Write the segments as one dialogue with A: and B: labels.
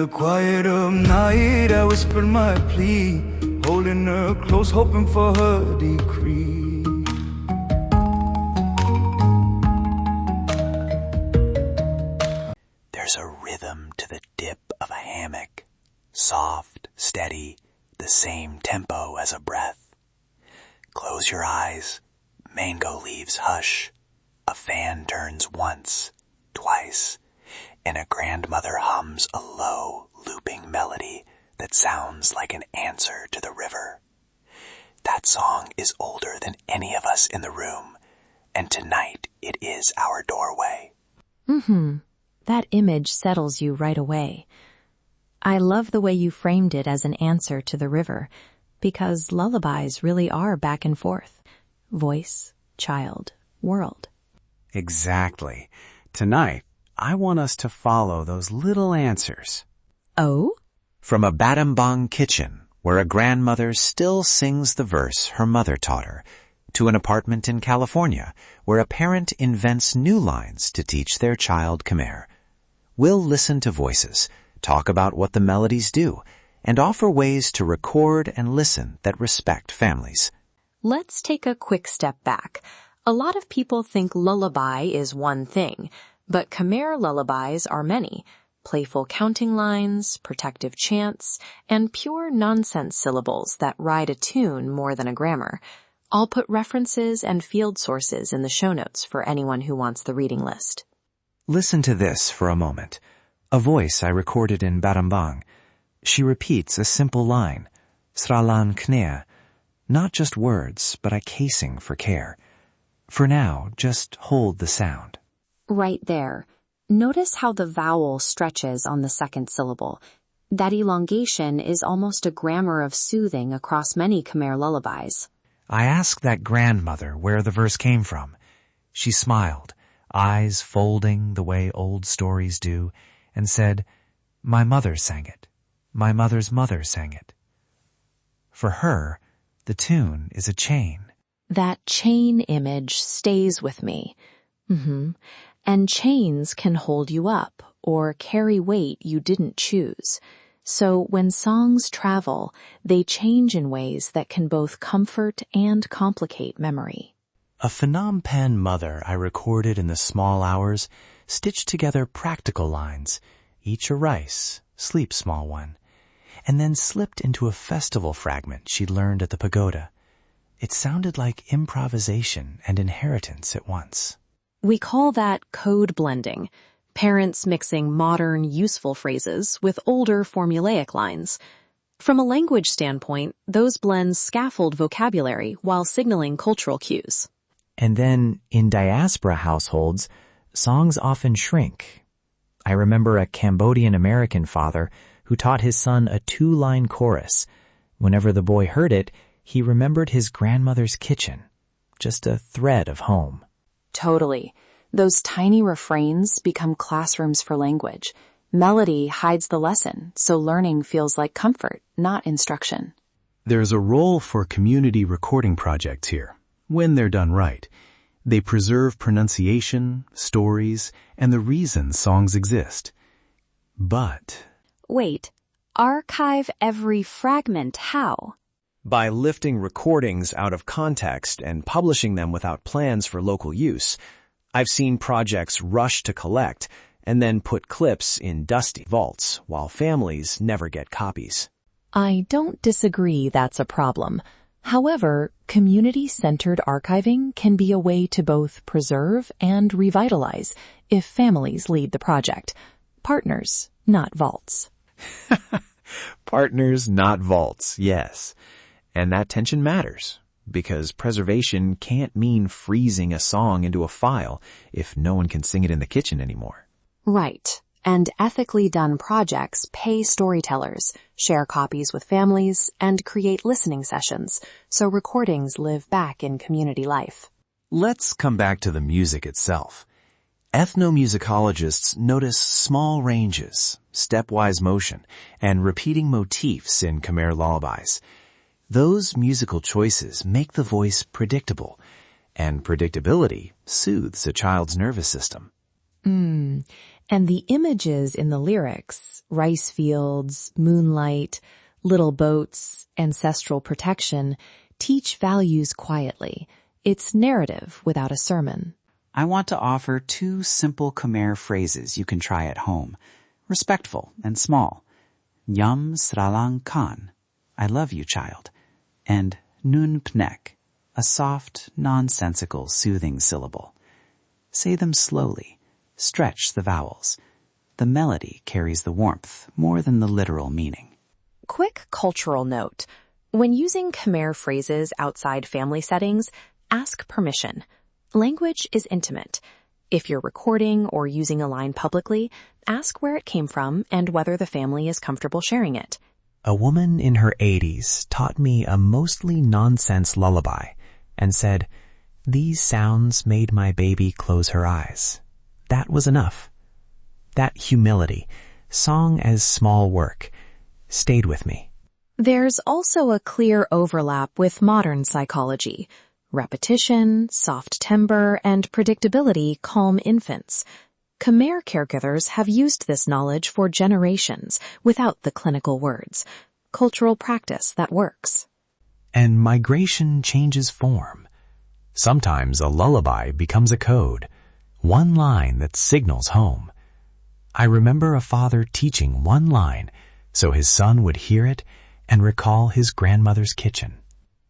A: quiet of night, I whispered my plea, holding her close, hoping for her decree.
B: There's a rhythm to the dip of a hammock, soft, steady, the same tempo as a breath. Close your eyes, mango leaves hush, a fan turns once, twice, and a grandmother hums a low, looping melody that sounds like an answer to the river. That song is older than any of us in the room, and tonight it is our doorway.
C: That image settles you right away. I love the way you framed it as an answer to the river, because lullabies really are back and forth. Voice, child, world.
D: Exactly. Tonight, I want us to follow those little answers.
C: Oh?
D: From a Battambang kitchen, where a grandmother still sings the verse her mother taught her, to an apartment in California, where a parent invents new lines to teach their child Khmer. We'll listen to voices, talk about what the melodies do, and offer ways to record and listen that respect families.
C: Let's take a quick step back. A lot of people think lullaby is one thing, but Khmer lullabies are many. Playful counting lines, protective chants, and pure nonsense syllables that ride a tune more than a grammar. I'll put references and field sources in the show notes for anyone who wants the reading list.
D: Listen to this for a moment. A voice I recorded in Battambang. She repeats a simple line, Sralan Khmer, not just words, but a casing for care. For now, just hold the sound.
C: Right there. Notice how the vowel stretches on the second syllable. That elongation is almost a grammar of soothing across many Khmer lullabies.
D: I asked that grandmother where the verse came from. She smiled, eyes folding the way old stories do, and said, "My mother sang it. My mother's mother sang it." For her, the tune is a chain.
C: That chain image stays with me. And chains can hold you up or carry weight you didn't choose. So when songs travel, they change in ways that can both comfort and complicate memory.
D: A Phnom Penh mother I recorded in the small hours stitched together practical lines, each a rice, sleep small one, and then slipped into a festival fragment she'd learned at the pagoda. It sounded like improvisation and inheritance at once.
C: We call that code blending, parents mixing modern, useful phrases with older formulaic lines. From a language standpoint, those blends scaffold vocabulary while signaling cultural cues.
E: And then, in diaspora households, songs often shrink. I remember a Cambodian American father who taught his son a 2-line chorus. Whenever the boy heard it, he remembered his grandmother's kitchen, just a thread of home.
C: Totally. Those tiny refrains become classrooms for language. Melody hides the lesson, so learning feels like comfort, not instruction.
F: There's a role for community recording projects here, when they're done right. They preserve pronunciation, stories, and the reason songs exist. But...
C: Wait, archive every fragment how?
G: By lifting recordings out of context and publishing them without plans for local use. I've seen projects rush to collect and then put clips in dusty vaults while families never get copies.
C: I don't disagree that's a problem. However, community-centered archiving can be a way to both preserve and revitalize if families lead the project. Partners, not vaults.
G: Partners, not vaults, yes. And that tension matters, because preservation can't mean freezing a song into a file if no one can sing it in the kitchen anymore.
C: Right. And ethically done projects pay storytellers, share copies with families, and create listening sessions, so recordings live back in community life.
D: Let's come back to the music itself. Ethnomusicologists notice small ranges, stepwise motion, and repeating motifs in Khmer lullabies. Those musical choices make the voice predictable, and predictability soothes a child's nervous system.
C: And the images in the lyrics, rice fields, moonlight, little boats, ancestral protection, teach values quietly. It's narrative without a sermon.
D: I want to offer 2 simple Khmer phrases you can try at home, respectful and small. Yum sralang khan, I love you, child, and nun pnek, a soft, nonsensical, soothing syllable. Say them slowly. Stretch the vowels. The melody carries the warmth more than the literal meaning.
C: Quick cultural note. When using Khmer phrases outside family settings, ask permission. Language is intimate. If you're recording or using a line publicly, ask where it came from and whether the family is comfortable sharing it.
E: A woman in her 80s taught me a mostly nonsense lullaby and said, "These sounds made my baby close her eyes." That was enough. That humility, song as small work, stayed with me.
C: There's also a clear overlap with modern psychology. Repetition, soft timbre, and predictability calm infants. Khmer caregivers have used this knowledge for generations without the clinical words. Cultural practice that works.
E: And migration changes form. Sometimes a lullaby becomes a code, one line that signals home. I remember a father teaching one line so his son would hear it and recall his grandmother's kitchen.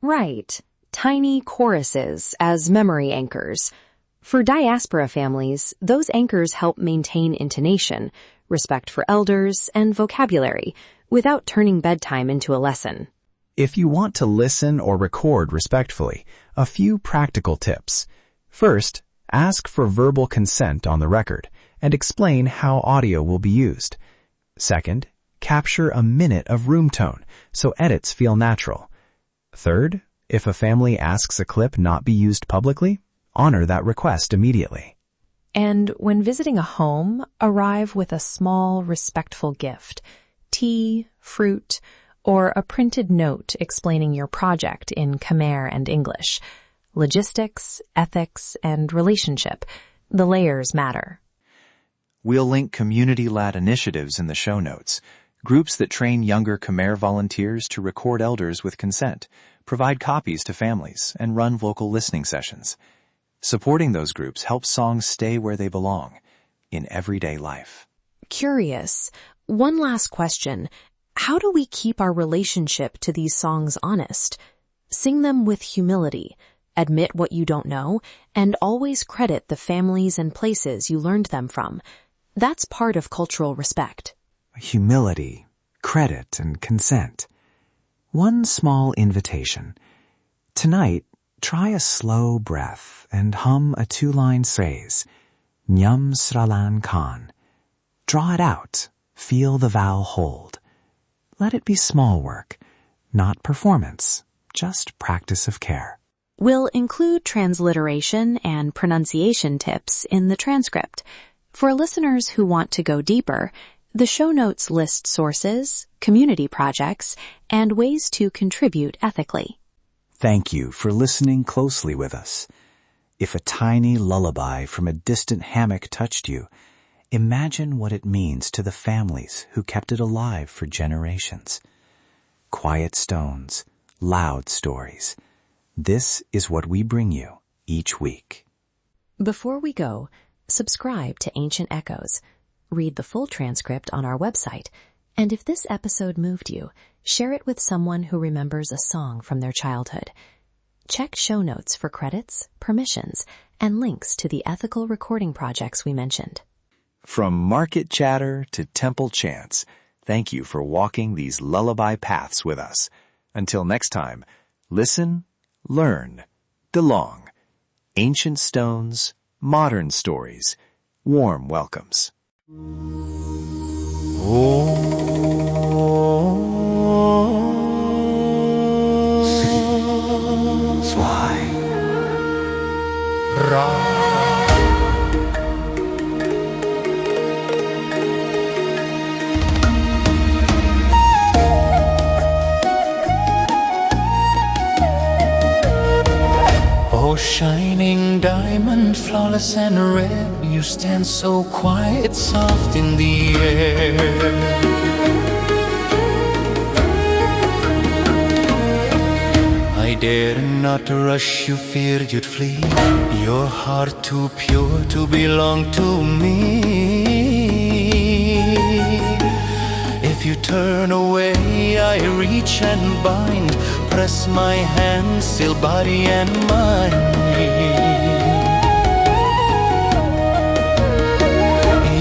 C: Right. Tiny choruses as memory anchors. For diaspora families, those anchors help maintain intonation, respect for elders, and vocabulary without turning bedtime into a lesson.
F: If you want to listen or record respectfully, a few practical tips. First, ask for verbal consent on the record and explain how audio will be used. Second, capture a minute of room tone so edits feel natural. Third, if a family asks a clip not be used publicly, honor that request immediately.
C: And when visiting a home, arrive with a small, respectful gift, tea, fruit, or a printed note explaining your project in Khmer and English. Logistics, ethics, and relationship. The layers matter.
B: We'll link community-led initiatives in the show notes, groups that train younger Khmer volunteers to record elders with consent, provide copies to families, and run vocal listening sessions. Supporting those groups helps songs stay where they belong, in everyday life.
C: Curious. One last question. How do we keep our relationship to these songs honest? Sing them with humility, admit what you don't know, and always credit the families and places you learned them from. That's part of cultural respect.
D: Humility, credit, and consent. One small invitation. Tonight, try a slow breath and hum a 2-line phrase. Nyam sralan khan. Draw it out. Feel the vowel hold. Let it be small work, not performance, just practice of care.
C: We'll include transliteration and pronunciation tips in the transcript. For listeners who want to go deeper, the show notes list sources, community projects, and ways to contribute ethically.
B: Thank you for listening closely with us. If a tiny lullaby from a distant hammock touched you, imagine what it means to the families who kept it alive for generations. Quiet stones, loud stories. This is what we bring you each week.
C: Before we go, subscribe to Ancient Echoes. Read the full transcript on our website. And if this episode moved you, share it with someone who remembers a song from their childhood. Check show notes for credits, permissions, and links to the ethical recording projects we mentioned.
B: From market chatter to temple chants, thank you for walking these lullaby paths with us. Until next time, listen, learn, belong. Ancient stones, modern stories, warm welcomes.
A: Oh, shining diamond, flawless and red, you stand so quiet, soft in the air. I dared not to rush you, feared you'd flee. Your heart too pure to belong to me. If you turn away, I reach and bind, press my hand, still body and mind.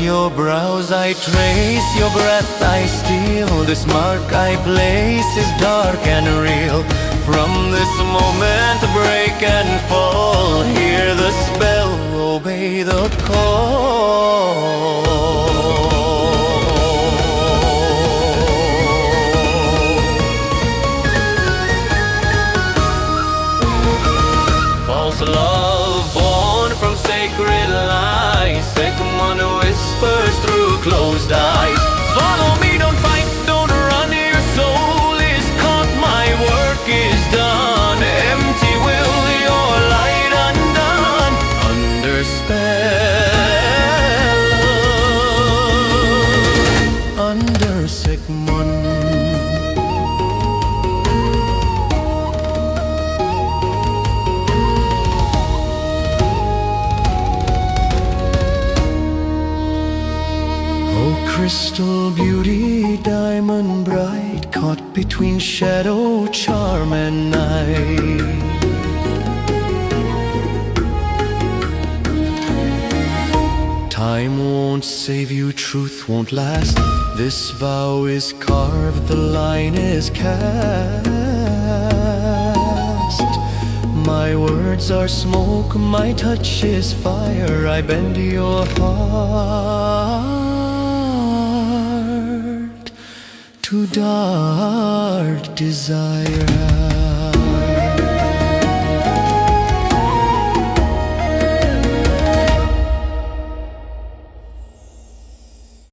A: Your brows I trace, your breath I steal. This mark I place is dark and real. From this moment break and fall, hear the spell, obey the call. False love born from sacred lies, second one whispers through closed eyes. Follow me, don't fight, don't run, your soul is caught, my work is done. Empty will, your light undone, under spell, under Sigmund. Crystal beauty, diamond bright, caught between shadow, charm and night. Time won't save you, truth won't last. This vow is carved, the line is cast. My words are smoke, my touch is fire. I bend your heart to dark desire.